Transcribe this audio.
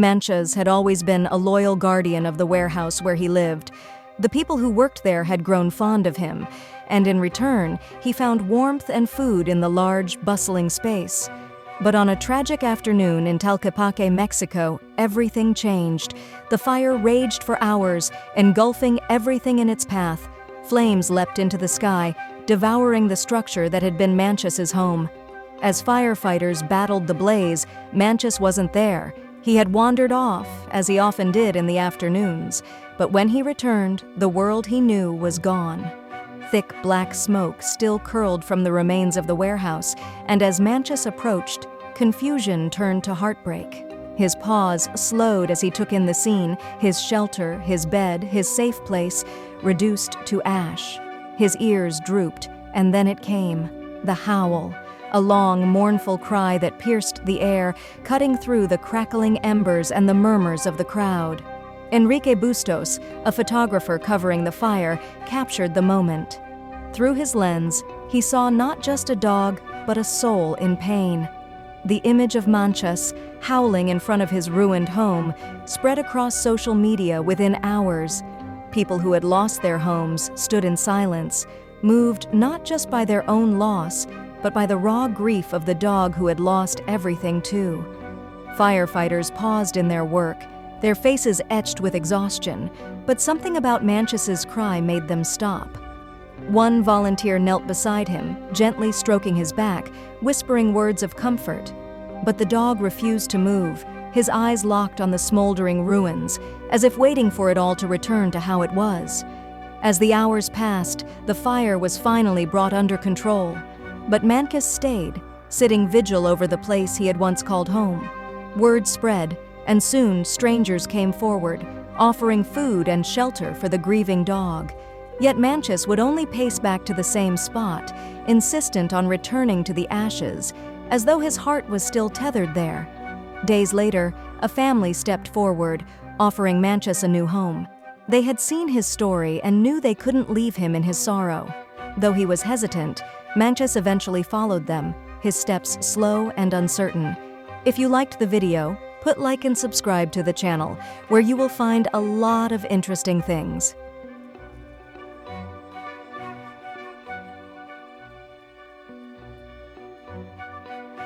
Manchas had always been a loyal guardian of the warehouse where he lived. The people who worked there had grown fond of him, and in return, he found warmth and food in the large, bustling space. But on a tragic afternoon in Talcapaque, Mexico, everything changed. The fire raged for hours, engulfing everything in its path. Flames leapt into the sky, devouring the structure that had been Manchas's home. As firefighters battled the blaze, Manchas wasn't there. He had wandered off, as he often did in the afternoons. But when he returned, the world he knew was gone. Thick black smoke still curled from the remains of the warehouse, and as Manchas approached, confusion turned to heartbreak. His pause slowed as he took in the scene, his shelter, his bed, his safe place, reduced to ash. His ears drooped, and then it came, the howl, a long, mournful cry that pierced the air, cutting through the crackling embers and the murmurs of the crowd. Enrique Bustos, a photographer covering the fire, captured the moment. Through his lens, he saw not just a dog, but a soul in pain. The image of Manchas, howling in front of his ruined home, spread across social media within hours. People who had lost their homes stood in silence, moved not just by their own loss, but by the raw grief of the dog who had lost everything too. Firefighters paused in their work, their faces etched with exhaustion, but something about Manchas's cry made them stop. One volunteer knelt beside him, gently stroking his back, whispering words of comfort. But the dog refused to move, his eyes locked on the smoldering ruins, as if waiting for it all to return to how it was. As the hours passed, the fire was finally brought under control. But Manchas stayed, sitting vigil over the place he had once called home. Word spread, and soon strangers came forward, offering food and shelter for the grieving dog. Yet Manchas would only pace back to the same spot, insistent on returning to the ashes, as though his heart was still tethered there. Days later, a family stepped forward, offering Manchas a new home. They had seen his story and knew they couldn't leave him in his sorrow. Though he was hesitant, Manchas eventually followed them, his steps slow and uncertain. If you liked the video, put like and subscribe to the channel, where you will find a lot of interesting things.